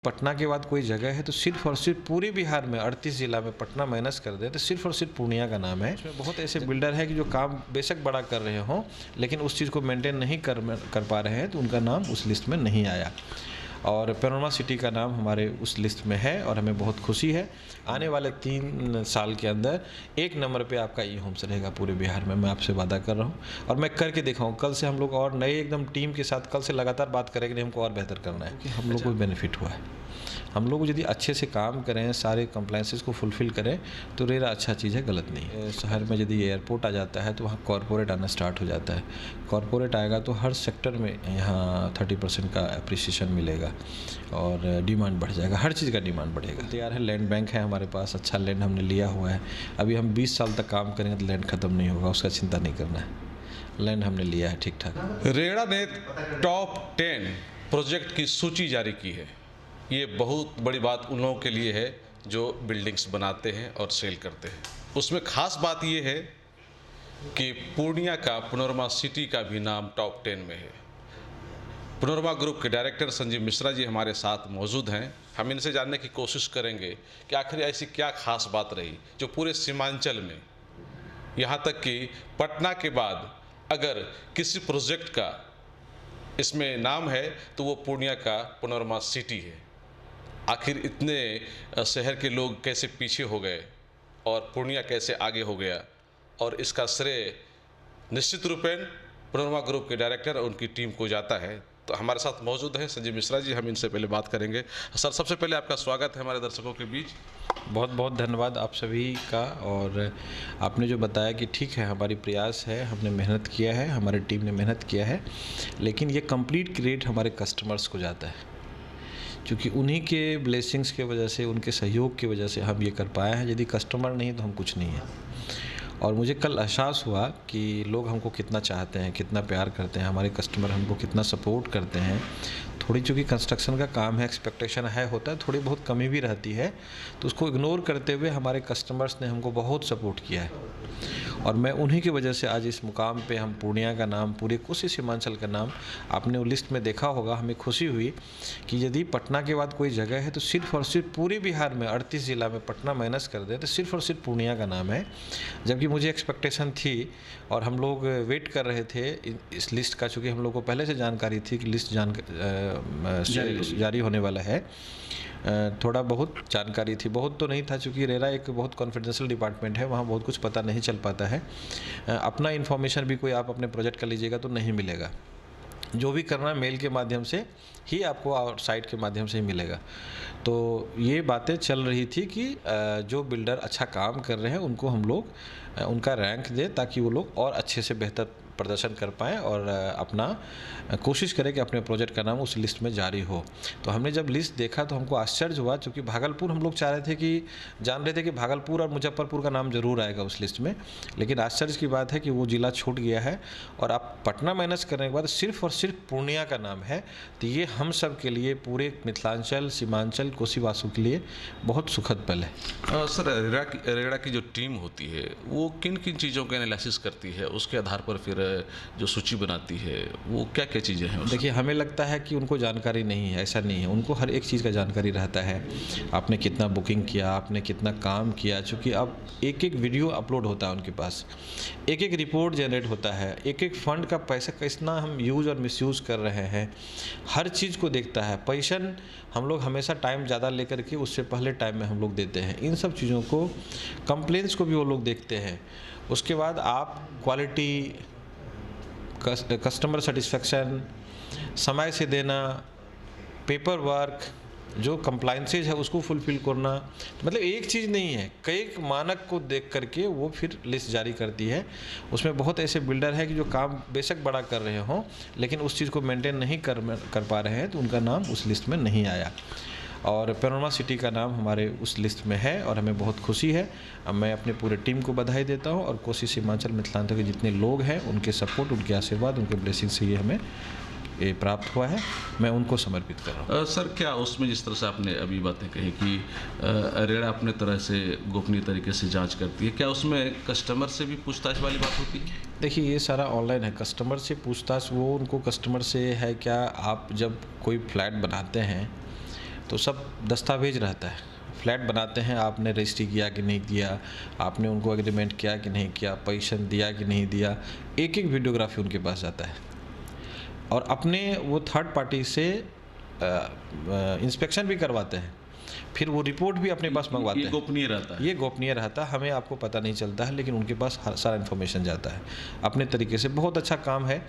पटना के बाद कोई जगह है तो सिर्फ और सिर्फ पूरे बिहार में 38 जिला में पटना माइनस कर दे तो सिर्फ और सिर्फ पूर्णिया का नाम है। इसमें बहुत ऐसे बिल्डर हैं कि जो काम बेशक बड़ा कर रहे हों लेकिन उस चीज़ को मेंटेन नहीं कर पा रहे हैं तो उनका नाम उस लिस्ट में नहीं आया। और पैनोरमा सिटी का नाम हमारे उस लिस्ट में है और हमें बहुत खुशी है। आने वाले 3 साल के अंदर 1 नंबर पे आपका ई होम्स रहेगा पूरे बिहार में, मैं आपसे वादा कर रहा हूँ और मैं करके दिखाऊँ। कल से हम लोग और नए एकदम टीम के साथ कल से लगातार बात करेंगे कि हमको और बेहतर करना है कि हम लोग को बेनिफिट हुआ है। हम लोग यदि अच्छे से काम करें, सारे कंप्लायंसेस को फुलफ़िल करें तो रेरा अच्छा चीज़ है, गलत नहीं है। शहर में यदि एयरपोर्ट आ जाता है तो वहाँ कॉरपोरेट आना स्टार्ट हो जाता है। कॉरपोरेट आएगा तो हर सेक्टर में यहाँ 30% का अप्रिसिएशन मिलेगा और डिमांड बढ़ जाएगा, हर चीज़ का डिमांड बढ़ेगा। तैयार है, लैंड बैंक है हमारे पास, अच्छा लैंड हमने लिया हुआ है। अभी हम 20 साल तक काम करेंगे तो लैंड ख़त्म नहीं होगा, उसका चिंता नहीं करना है। लैंड हमने लिया है ठीक ठाक। रेरा ने टॉप 10 प्रोजेक्ट की सूची जारी की है। ये बहुत बड़ी बात उन लोगों के लिए है जो बिल्डिंग्स बनाते हैं और सेल करते हैं। उसमें ख़ास बात ये है कि पूर्णिया का पैनोरमा सिटी का भी नाम टॉप 10 में है। पैनोरमा ग्रुप के डायरेक्टर संजीव मिश्रा जी हमारे साथ मौजूद हैं। हम इनसे जानने की कोशिश करेंगे कि आखिर ऐसी क्या खास बात रही जो पूरे सीमांचल में, यहाँ तक कि पटना के बाद अगर किसी प्रोजेक्ट का इसमें नाम है तो वो पूर्णिया का पैनोरमा सिटी है। आखिर इतने शहर के लोग कैसे पीछे हो गए और पूर्णिया कैसे आगे हो गया, और इसका श्रेय निश्चित रूपेण पैनोरमा ग्रुप के डायरेक्टर और उनकी टीम को जाता है। तो हमारे साथ मौजूद हैं संजीव मिश्रा जी, हम इनसे पहले बात करेंगे। सर, सबसे पहले आपका स्वागत है हमारे दर्शकों के बीच। बहुत बहुत धन्यवाद आप सभी का। और आपने जो बताया कि ठीक है, हमारी प्रयास है, हमने मेहनत किया है, हमारी टीम ने मेहनत किया है, लेकिन ये कंप्लीट क्रेडिट हमारे कस्टमर्स को जाता है, क्योंकि उन्हीं के ब्लेसिंग्स के वजह से, उनके सहयोग की वजह से हम ये कर पाए हैं। यदि कस्टमर नहीं तो हम कुछ नहीं है। और मुझे कल एहसास हुआ कि लोग हमको कितना चाहते हैं, कितना प्यार करते हैं, हमारे कस्टमर हमको कितना सपोर्ट करते हैं। थोड़ी चूँकि कंस्ट्रक्शन का काम है, एक्सपेक्टेशन है, होता है, थोड़ी बहुत कमी भी रहती है, तो उसको इग्नोर करते हुए हमारे कस्टमर्स ने हमको बहुत सपोर्ट किया है। और मैं उन्हीं की वजह से आज इस मुकाम पे हम पूर्णिया का नाम, पूरे कोसी सीमांचल का नाम, आपने वो लिस्ट में देखा होगा। हमें खुशी हुई कि यदि पटना के बाद कोई जगह है तो सिर्फ और सिर्फ पूरे बिहार में 38 जिला में पटना माइनस कर दे तो सिर्फ और सिर्फ पूर्णिया का नाम है। जबकि मुझे एक्सपेक्टेशन थी और हम लोग वेट कर रहे थे इस लिस्ट का, चूँकि हम लोग को पहले से जानकारी थी कि लिस्ट जारी होने वाला है। थोड़ा बहुत जानकारी थी, बहुत तो नहीं था, चूँकि रेरा एक बहुत कॉन्फिडेंशियल डिपार्टमेंट है, वहाँ बहुत कुछ पता नहीं चल पाता है। अपना इन्फॉर्मेशन भी कोई आप अपने प्रोजेक्ट का लीजिएगा तो नहीं मिलेगा। जो भी करना मेल के माध्यम से ही आपको और साइट के माध्यम से ही मिलेगा। तो ये बातें चल रही थी कि जो बिल्डर अच्छा काम कर रहे हैं उनको हम लोग उनका रैंक दें ताकि वो लोग और अच्छे से बेहतर प्रदर्शन कर पाएँ और अपना कोशिश करें कि अपने प्रोजेक्ट का नाम उस लिस्ट में जारी हो। तो हमने जब लिस्ट देखा तो हमको आश्चर्य हुआ, क्योंकि भागलपुर हम लोग जान रहे थे कि भागलपुर और मुजफ्फरपुर का नाम जरूर आएगा उस लिस्ट में, लेकिन आश्चर्य की बात है कि वो ज़िला छूट गया है और आप पटना माइनस करने के बाद सिर्फ और सिर्फ पूर्णिया का नाम है। तो ये हम सब के लिए, पूरे मिथिलांचल, सीमांचल, कोसीवासों के लिए बहुत सुखद पल है। सर, रेरा की जो टीम होती है वो किन किन चीज़ों का एनालिसिस करती है, उसके आधार पर फिर जो सूची बनाती है वो क्या क्या चीज़ें हैं? देखिए, हमें लगता है कि उनको जानकारी नहीं है, ऐसा नहीं है। उनको हर एक चीज़ का जानकारी रहता है। आपने कितना बुकिंग किया, आपने कितना काम किया, चूँकि अब एक एक वीडियो अपलोड होता है उनके पास, एक एक रिपोर्ट जनरेट होता है, एक एक फंड का पैसा कितना हम यूज़ और मिसयूज़ कर रहे हैं, हर चीज़ को देखता है। पैशन हम लोग हमेशा टाइम ज़्यादा लेकर के उससे पहले टाइम में हम लोग देते हैं। इन सब चीज़ों को, कंप्लेंट्स को भी वो लोग देखते हैं। उसके बाद आप क्वालिटी, कस्टमर सेटिस्फेक्शन, समय से देना, पेपर वर्क, जो कंप्लायंसेज है उसको फुलफ़िल करना, मतलब एक चीज़ नहीं है, कई मानक को देख करके वो फिर लिस्ट जारी करती है। उसमें बहुत ऐसे बिल्डर हैं कि जो काम बेशक बड़ा कर रहे हों लेकिन उस चीज़ को मेंटेन नहीं कर पा रहे हैं तो उनका नाम उस लिस्ट में नहीं आया। और पैनोरमा सिटी का नाम हमारे उस लिस्ट में है और हमें बहुत खुशी है। अब मैं अपने पूरे टीम को बधाई देता हूं और कोसी सीमांचल मिथिलांचल के जितने लोग हैं उनके सपोर्ट, उनके आशीर्वाद, उनके ब्लेसिंग से ये हमें ये प्राप्त हुआ है। मैं उनको समर्पित कर रहा हूँ। सर, क्या उसमें जिस तरह से आपने अभी बातें कही कि रेरा अपने तरह से गोपनीय तरीके से जांच करती है, क्या उसमें कस्टमर से भी पूछताछ वाली बात होती है? देखिए, ये सारा ऑनलाइन है। कस्टमर से पूछताछ वो उनको कस्टमर से है क्या, आप जब कोई फ्लैट बनाते हैं तो सब दस्तावेज रहता है। फ्लैट बनाते हैं, आपने रजिस्ट्री किया कि नहीं किया, आपने उनको एग्रीमेंट किया कि नहीं किया, पोजीशन दिया कि नहीं दिया, एक एक वीडियोग्राफी उनके पास जाता है। और अपने वो थर्ड पार्टी से इंस्पेक्शन भी करवाते हैं, फिर वो रिपोर्ट भी अपने पास मंगवाते हैं। ये गोपनीय रहता है। ये गोपनीय रहता है, हमें आपको पता नहीं चलता है, लेकिन उनके पास सारा इन्फॉर्मेशन जाता है अपने तरीके से। बहुत अच्छा काम है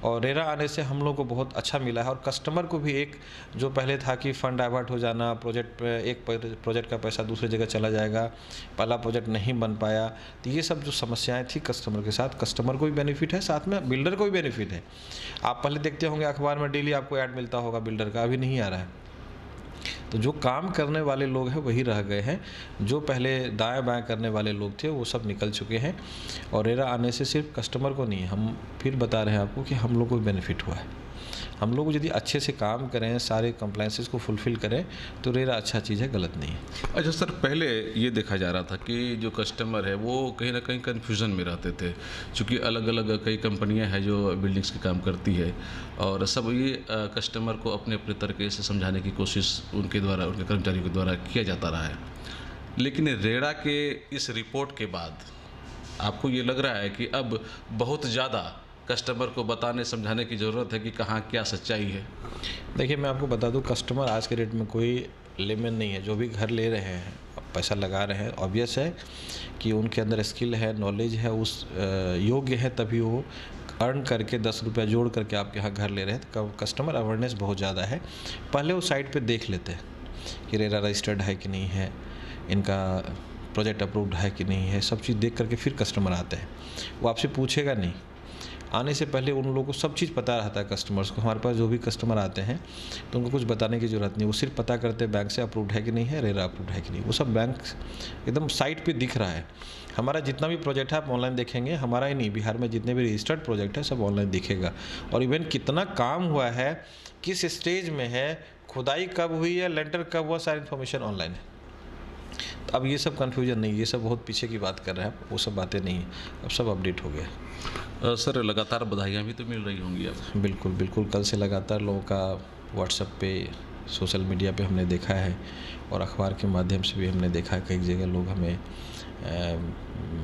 और रेरा आने से हम लोग को बहुत अच्छा मिला है। और कस्टमर को भी एक जो पहले था कि फ़ंड डाइवर्ट हो जाना, प्रोजेक्ट पे एक प्रोजेक्ट का पैसा दूसरी जगह चला जाएगा, पहला प्रोजेक्ट नहीं बन पाया, तो ये सब जो समस्याएँ थी कस्टमर के साथ, कस्टमर को भी बेनिफिट है, साथ में बिल्डर को भी बेनिफिट है। आप पहले देखते होंगे अखबार में डेली आपको ऐड मिलता होगा बिल्डर का, अभी नहीं आ रहा है। तो जो काम करने वाले लोग हैं वही रह गए हैं, जो पहले दाएं बाएं करने वाले लोग थे वो सब निकल चुके हैं। और रेरा आने से सिर्फ कस्टमर को नहीं, हम फिर बता रहे हैं आपको कि हम लोग को भी बेनिफिट हुआ है। हम लोग यदि अच्छे से काम करें, सारे कंप्लायंसेस को फुलफ़िल करें, तो रेरा अच्छा चीज़ है, गलत नहीं है। अच्छा सर, पहले ये देखा जा रहा था कि जो कस्टमर है वो कहीं ना कहीं कन्फ्यूज़न में रहते थे, क्योंकि अलग अलग कई कंपनियां हैं जो बिल्डिंग्स के काम करती है, और सब ये कस्टमर को अपने अपने तरीके से समझाने की कोशिश उनके द्वारा, उनके कर्मचारियों के द्वारा किया जाता रहा है। लेकिन रेरा के इस रिपोर्ट के बाद आपको ये लग रहा है कि अब बहुत ज़्यादा कस्टमर को बताने समझाने की ज़रूरत है कि कहाँ क्या सच्चाई है? देखिए, मैं आपको बता दूं, कस्टमर आज के डेट में कोई लेमन नहीं है। जो भी घर ले रहे हैं, पैसा लगा रहे हैं, ऑब्वियस है कि उनके अंदर स्किल है, नॉलेज है, उस योग्य है, तभी वो अर्न करके 10 रुपया जोड़ करके आपके यहाँ घर ले रहे हैं। तो कस्टमर अवेयरनेस बहुत ज़्यादा है। पहले वो साइट पे देख लेते हैं कि रेरा रजिस्टर्ड है कि नहीं है, इनका प्रोजेक्ट अप्रूव्ड है कि नहीं है, सब चीज़ देख करके फिर कस्टमर आते हैं। वो आपसे पूछेगा नहीं, आने से पहले उन लोगों को सब चीज़ पता रहता है। कस्टमर्स को, हमारे पास जो भी कस्टमर आते हैं तो उनको कुछ बताने की ज़रूरत नहीं, वो सिर्फ पता करते हैं बैंक से अप्रूव्ड है कि नहीं है, रेरा अप्रूव्ड है कि नहीं। वो सब बैंक एकदम साइट पे दिख रहा है। हमारा जितना भी प्रोजेक्ट है आप ऑनलाइन देखेंगे, हमारा ही नहीं, बिहार में जितने भी रजिस्टर्ड प्रोजेक्ट है सब ऑनलाइन दिखेगा। और इवन कितना काम हुआ है, किस स्टेज में है, खुदाई कब हुई है, लेंटर कब हुआ, सारी इन्फॉर्मेशन ऑनलाइन है। तो अब ये सब कन्फ्यूजन नहीं, ये सब बहुत पीछे की बात कर रहे हैं, वो सब बातें नहीं है, अब सब अपडेट हो गया। सर, लगातार बधाइयाँ भी तो मिल रही होंगी आप? बिल्कुल बिल्कुल, कल से लगातार लोगों का व्हाट्सएप पे, सोशल मीडिया पे हमने देखा है, और अखबार के माध्यम से भी हमने देखा है, कई जगह लोग हमें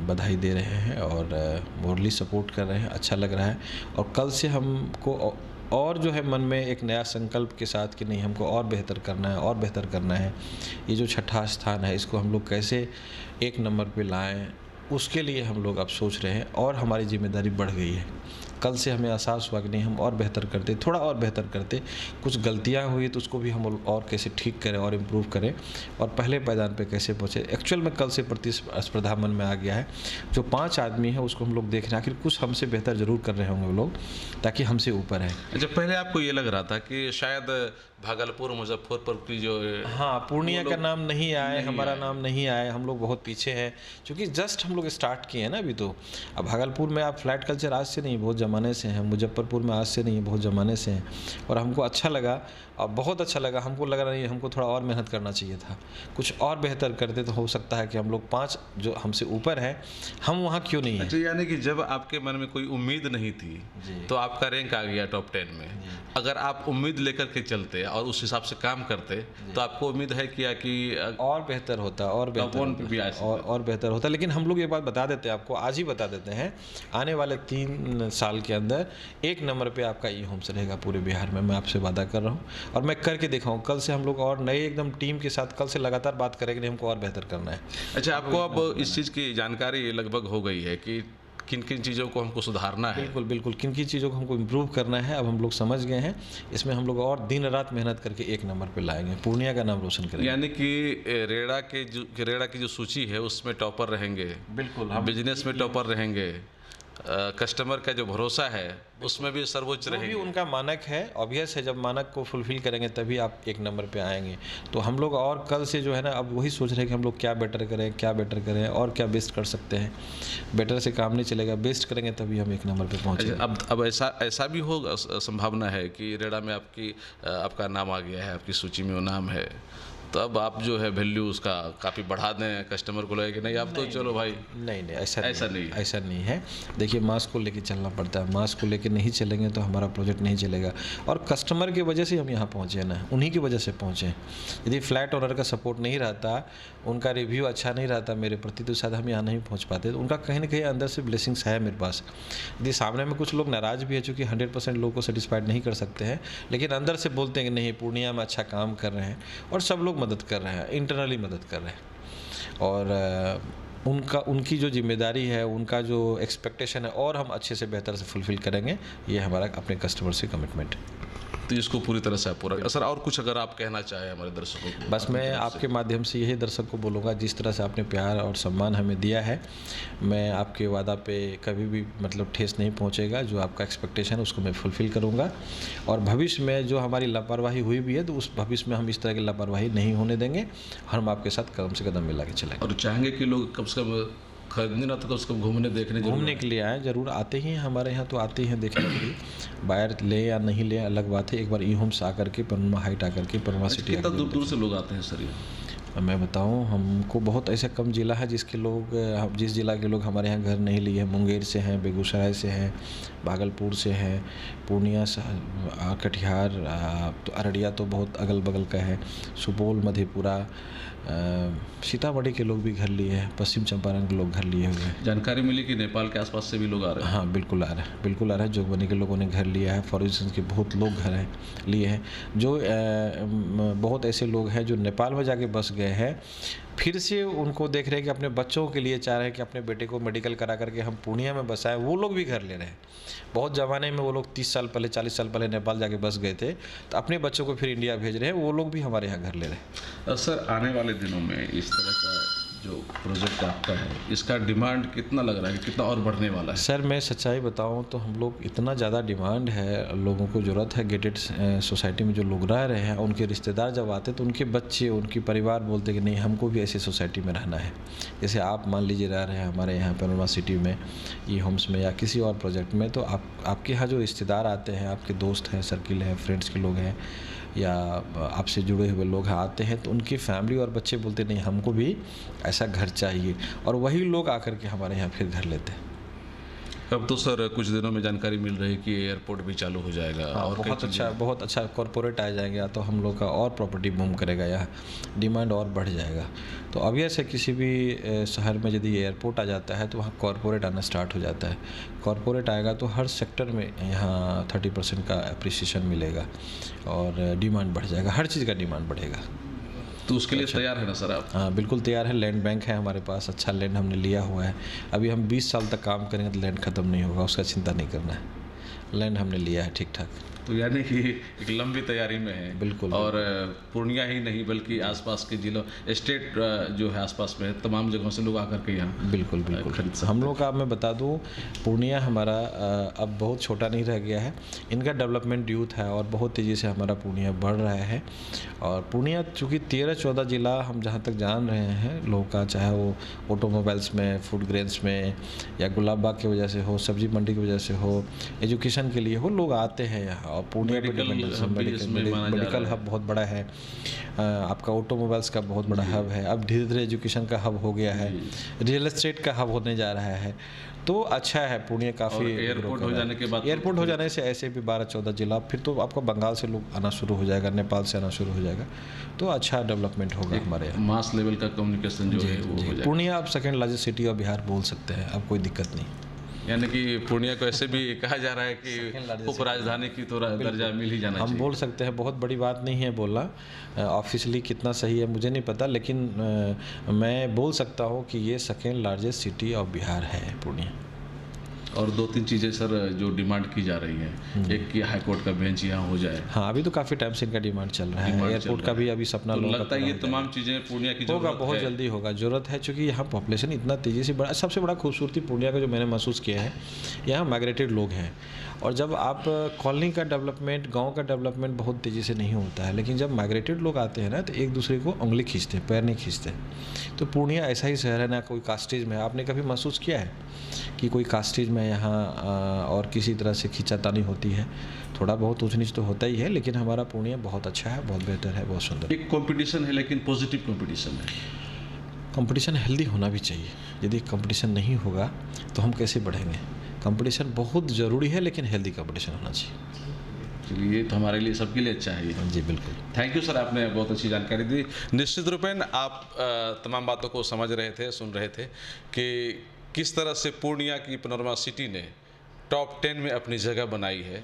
बधाई दे रहे हैं और मोरली सपोर्ट कर रहे हैं। अच्छा लग रहा है। और कल से हमको और जो है मन में एक नया संकल्प के साथ कि नहीं, हमको और बेहतर करना है, और बेहतर करना है। ये जो छठा स्थान है, इसको हम लोग कैसे एक नंबर पे लाएं, उसके लिए हम लोग अब सोच रहे हैं, और हमारी जिम्मेदारी बढ़ गई है। कल से हमें एहसास हुआ कि नहीं, हम और बेहतर करते, थोड़ा और बेहतर करते। कुछ गलतियां हुई तो उसको भी हम और कैसे ठीक करें और इम्प्रूव करें, और पहले पायदान पे कैसे पहुँचे। एक्चुअल में कल से प्रतिस्पर्धा मन में आ गया है। जो 5 आदमी है उसको हम लोग देख रहे हैं, आखिर कुछ हमसे बेहतर ज़रूर कर रहे होंगे वो लोग, ताकि हमसे ऊपर है। अच्छा, पहले आपको ये लग रहा था कि शायद भागलपुर, मुजफ्फरपुर की जो, हाँ, पूर्णिया का नाम नहीं आए, हमारा नाम नहीं आए, हम लोग बहुत पीछे हैं, क्योंकि जस्ट हम लोग स्टार्ट किए हैं ना अभी तो। अब भागलपुर में आप फ्लैट कल्चर आज से नहीं, बहुत ज़माने से हैं। मुजफ्फरपुर में आज से नहीं, बहुत ज़माने से हैं। और हमको अच्छा लगा, और बहुत अच्छा लगा। हमको लग रहा नहीं, हमको थोड़ा और मेहनत करना चाहिए था, कुछ और बेहतर करते तो हो सकता है कि हम लोग 5 जो हमसे ऊपर हैं, हम वहाँ क्यों नहीं हैं। अच्छा, यानी कि जब आपके मन में कोई उम्मीद नहीं थी तो आपका रैंक आ गया टॉप 10 में। अगर आप उम्मीद लेकर के चलते और उस हिसाब से काम करते तो आपको उम्मीद है क्या कि और बेहतर होता, और बेहतर होता, और बेहतर होता। लेकिन हम लोग ये बात बता देते हैं आपको, आज ही बता देते हैं, आने वाले 3 साल के अंदर 1 नंबर पे आपका ई होम्स रहेगा पूरे बिहार में। मैं आपसे वादा कर रहा हूँ, और मैं करके दिखाऊँ। कल से हम लोग और नए एकदम टीम के साथ कल से लगातार बात करेंगे, हमको और बेहतर करना है। अच्छा, आपको अब इस चीज़ की जानकारी लगभग हो गई है कि किन किन चीज़ों को हमको सुधारना है? बिल्कुल बिल्कुल, किन किन चीज़ों को हमको इम्प्रूव करना है, अब हम लोग समझ गए हैं। इसमें हम लोग और दिन रात मेहनत करके 1 नंबर पे लाएंगे, पूर्णिया का नाम रोशन करेंगे। यानी कि रेड़ा की जो सूची है उसमें टॉपर रहेंगे, बिल्कुल, बिजनेस में टॉपर रहेंगे, कस्टमर का जो भरोसा है उसमें भी सर्वोच्च जो भी रहेंगे। उनका मानक है, ऑब्वियस है, जब मानक को फुलफिल करेंगे तभी आप 1 नंबर पे आएंगे। तो हम लोग और कल से जो है ना, अब वही सोच रहे हैं कि हम लोग क्या बेटर करें, क्या बेटर करें, और क्या बेस्ट कर सकते हैं। बेटर से काम नहीं चलेगा, बेस्ट करेंगे तभी हम 1 नंबर पे पहुँचेंगे। अब ऐसा भी होगा, संभावना है कि रेड़ा में आपका नाम आ गया है, आपकी सूची में वो नाम है, तो अब आप जो है वैल्यू उसका काफ़ी बढ़ा दें, कस्टमर को लगे कि नहीं अब तो चलो भाई। नहीं नहीं, ऐसा नहीं है। ऐसा नहीं है। देखिए मास को लेके चलना पड़ता है, मास को लेके नहीं चलेंगे तो हमारा प्रोजेक्ट नहीं चलेगा। और कस्टमर की वजह से हम यहाँ पहुँचे ना, उन्हीं की वजह से पहुँचे। यदि फ्लैट ओनर का सपोर्ट नहीं रहता, उनका रिव्यू अच्छा नहीं रहता मेरे प्रति, तो शायद हम यहाँ नहीं पहुँच पाते। तो उनका कहीं ना कहीं अंदर से ब्लेसिंग्स है मेरे पास। यदि सामने में कुछ लोग नाराज़ भी है, चूँकि 100% लोगों को सेटिस्फाइड नहीं कर सकते हैं, लेकिन अंदर से बोलते हैं कि नहीं पूर्णिया में अच्छा काम कर रहे हैं, और सब लोग मदद कर रहे हैं, इंटरनली मदद कर रहे हैं। और उनकी जो जिम्मेदारी है, उनका जो एक्सपेक्टेशन है, और हम अच्छे से बेहतर से फुलफ़िल करेंगे, ये हमारा अपने कस्टमर से कमिटमेंट है। तो इसको पूरी तरह से पूरा सर। और कुछ अगर आप कहना चाहें हमारे दर्शकों को? बस मैं आपके माध्यम से यही दर्शक को बोलूँगा, जिस तरह से आपने प्यार और सम्मान हमें दिया है, मैं आपके वादा पे कभी भी मतलब ठेस नहीं पहुँचेगा। जो आपका एक्सपेक्टेशन है उसको मैं फुलफ़िल करूँगा, और भविष्य में जो हमारी लापरवाही हुई भी है, तो उस भविष्य में हम इस तरह की लापरवाही नहीं होने देंगे। हम आपके साथ कदम से कदम मिला के चलेंगे। और चाहेंगे कि लोग कम से कम खरीदने ना, तो कम से कम घूमने के लिए आए, ज़रूर आते ही हैं हमारे यहाँ, तो आते ही हैं देखने के लिए। बायर ले या नहीं ले अलग बात है, एक बार ई होम्स आकर के, पनोरमा हाइट आकर के, पनोरमा सिटी कितना दूर दूर से लोग आते हैं सर? मैं बताऊं, हमको बहुत ऐसा कम ज़िला है जिस ज़िला के लोग हमारे यहाँ घर नहीं लिए हैं। मुंगेर से हैं, बेगूसराय से हैं, भागलपुर से हैं, पूर्णिया से, कटिहार, तो अररिया तो बहुत अगल बगल का है, सुपौल, मधेपुरा, सीतामढ़ी के लोग भी घर लिए हैं, पश्चिम चंपारण के लोग घर लिए हुए हैं। जानकारी मिली कि नेपाल के आसपास से भी लोग आ रहे हैं? हाँ बिल्कुल आ रहे हैं। जोगबनी के लोगों ने घर लिया है, फॉरेस्ट के बहुत लोग घर हैं लिए हैं। जो बहुत ऐसे लोग हैं जो नेपाल में जाके बस गए हैं, फिर से उनको देख रहे हैं कि अपने बच्चों के लिए चाह रहे हैं कि अपने बेटे को मेडिकल करा करके हम पूर्णिया में बसाएं, वो लोग भी घर ले रहे हैं। बहुत ज़माने में वो लोग 30 साल पहले, 40 साल पहले नेपाल जाके बस गए थे, तो अपने बच्चों को फिर इंडिया भेज रहे हैं, वो लोग भी हमारे यहाँ घर ले रहे हैं। सर आने वाले दिनों में इस तरह का जो प्रोजेक्ट आपका है, इसका डिमांड कितना लग रहा है, कितना और बढ़ने वाला है? सर मैं सच्चाई बताऊं तो हम लोग इतना ज़्यादा डिमांड है, लोगों को ज़रूरत है। गेटेड सोसाइटी में जो लोग रह रहे हैं, उनके रिश्तेदार जब आते तो उनके बच्चे, उनकी परिवार बोलते कि नहीं हमको भी ऐसी सोसाइटी में रहना है। जैसे आप मान लीजिए रह रहे हैं हमारे यहाँ पनोरमा सिटी में, ई होम्स में या किसी और प्रोजेक्ट में, तो आपके यहाँ जो रिश्तेदार आते हैं, आपके दोस्त हैं, सर्किल है, फ्रेंड्स के लोग हैं, या आपसे जुड़े हुए लोग आते हैं, तो उनकी फैमिली और बच्चे बोलते नहीं हमको भी ऐसा घर चाहिए, और वही लोग आकर के हमारे यहाँ फिर घर लेते हैं। अब तो सर कुछ दिनों में जानकारी मिल रही है कि एयरपोर्ट भी चालू हो जाएगा। हाँ, और बहुत अच्छा कॉरपोरेट आ जाएगा, तो हम लोग का और प्रॉपर्टी बूम करेगा, यहाँ डिमांड और बढ़ जाएगा। तो अब ऐसे किसी भी शहर में यदि एयरपोर्ट आ जाता है तो वहाँ कॉरपोरेट आना स्टार्ट हो जाता है। कॉरपोरेट आएगा तो हर सेक्टर में यहाँ 30% का अप्रिसिएशन मिलेगा, और डिमांड बढ़ जाएगा, हर चीज़ का डिमांड बढ़ेगा। तो उसके लिए तैयार है ना सर आप? हाँ बिल्कुल तैयार है। लैंड बैंक है हमारे पास, अच्छा लैंड हमने लिया हुआ है। अभी हम 20 साल तक काम करेंगे तो लैंड ख़त्म नहीं होगा, उसका चिंता नहीं करना है। लैंड हमने लिया है ठीक ठाक। तो यानी कि एक लंबी तैयारी में है। बिल्कुल। और पूर्णिया ही नहीं बल्कि आसपास के जिलों, स्टेट जो है आसपास में, तमाम जगहों से लोग आकर के यहाँ बिल्कुल खरीद सकते। हम लोग का मैं बता दूँ, पूर्णिया हमारा अब बहुत छोटा नहीं रह गया है। इनका डेवलपमेंट यूथ है और बहुत तेज़ी से हमारा पूर्णिया बढ़ रहा है। और पूर्णिया चूँकि 13-14 ज़िला हम जहाँ तक जान रहे हैं लोगों का, चाहे वो ऑटोमोबाइल्स में, फूड ग्रेन्स में, या गुलाब बाग की वजह से हो, सब्जी मंडी की वजह से हो, एजुकेशन के लिए हो, लोग आते हैं यहाँ। और पूर्णिया मेडिकल हब बहुत बड़ा है, आपका ऑटोमोबाइल्स का बहुत बड़ा हब है, अब धीरे धीरे एजुकेशन का हब हो गया है, रियल एस्टेट का हब होने जा रहा है। तो अच्छा है पूर्णिया काफ़ी। एयरपोर्ट हो जाने के बाद, एयरपोर्ट हो जाने से ऐसे भी 12-14 ज़िला, फिर तो आपका बंगाल से लोग आना शुरू हो जाएगा, नेपाल से आना शुरू हो जाएगा, तो अच्छा डेवलपमेंट होगा हमारे यहाँ। मास लेवल का कम्युनिकेशन जो है वो हो जाएगा। पूर्णिया आप second largest city of Bihar बोल सकते हैं, अब कोई दिक्कत नहीं। यानी कि पूर्णिया को ऐसे भी कहा जा रहा है कि उप राजधानी की तो दर्जा मिल ही जाना चाहिए। हम बोल सकते हैं, बहुत बड़ी बात नहीं है बोलना, ऑफिशियली कितना सही है मुझे नहीं पता, लेकिन मैं बोल सकता हूँ कि ये second largest city of Bihar है पूर्णिया। और 2-3 चीज़ें सर जो डिमांड की जा रही हैं, एक कि हाई कोर्ट का बेंच यहाँ हो जाए। हाँ अभी तो काफ़ी टाइम से इनका डिमांड चल रहा है। एयरपोर्ट का भी अभी सपना तो लगता है ये तमाम चीज़ें पूर्णिया की होगा, बहुत जल्दी होगा, ज़रूरत है। चूँकि यहाँ पॉपुलेशन इतना तेज़ी से बढ़ा, सबसे बड़ा खूबसूरती पूर्णिया का जो मैंने महसूस किया है, यहाँ माइग्रेटेड लोग हैं, और जब आप कॉलोनी का डेवलपमेंट, गांव का डेवलपमेंट बहुत तेज़ी से नहीं होता है, लेकिन जब माइग्रेटेड लोग आते हैं ना तो एक दूसरे को उंगली खींचते हैं, पैर नहीं खींचते। तो पूर्णिया ऐसा ही शहर है, ना कोई कास्टेज में है। आपने कभी महसूस किया है कि कोई कास्टेज में यहाँ और किसी तरह से खींचातानी होती है? थोड़ा बहुत ऊंच नीच तो होता ही है, लेकिन हमारा पूर्णिया बहुत अच्छा है, बहुत बेहतर है, बहुत सुंदर। एक कंपटीशन है, लेकिन पॉजिटिव कंपटीशन है। कंपटीशन हेल्दी होना भी चाहिए। यदि कंपटीशन नहीं होगा तो हम कैसे बढ़ेंगे? कंपटीशन बहुत ज़रूरी है, लेकिन हेल्दी कंपटीशन होना चाहिए। चलिए, तो हमारे लिए, सबके लिए अच्छा है। जी बिल्कुल। थैंक यू सर, आपने बहुत अच्छी जानकारी दी। निश्चित रूपेण आप तमाम बातों को समझ रहे थे, सुन रहे थे कि किस तरह से पूर्णिया की पैनोरमा सिटी ने टॉप 10 में अपनी जगह बनाई है,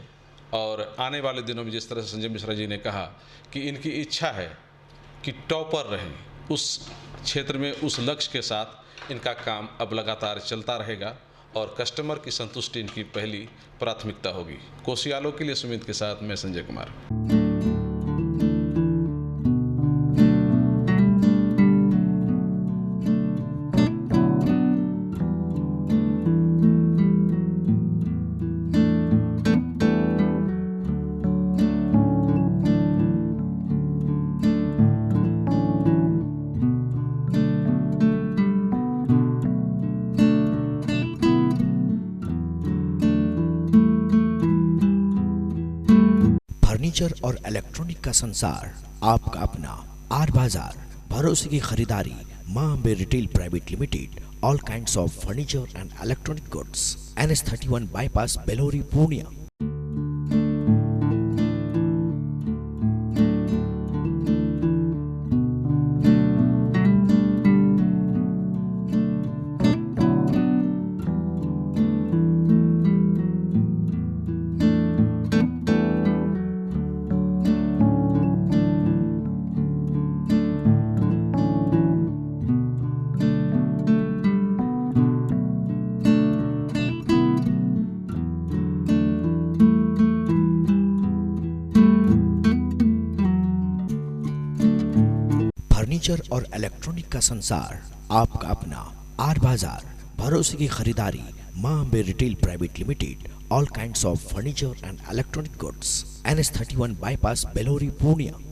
और आने वाले दिनों में जिस तरह से संजय मिश्रा जी ने कहा कि इनकी इच्छा है कि टॉपर रहें, उस क्षेत्र में उस लक्ष्य के साथ इनका काम अब लगातार चलता रहेगा, और कस्टमर की संतुष्टि इनकी पहली प्राथमिकता होगी। कोसियालो के लिए सुमित के साथ मैं संजय कुमार। फर्नीचर और इलेक्ट्रॉनिक का संसार, आपका अपना आर बाजार, भरोसे की खरीदारी, Maa Ambe retail private limited. All kinds of furniture and electronic goods, NH31 bypass, Belori, Purnia. Furniture और इलेक्ट्रॉनिक का संसार, आपका अपना आर बाजार, भरोसे की खरीदारी, Maa Ambe retail private limited. All kinds of furniture and electronic goods, NH31 bypass, Belori, Purnia.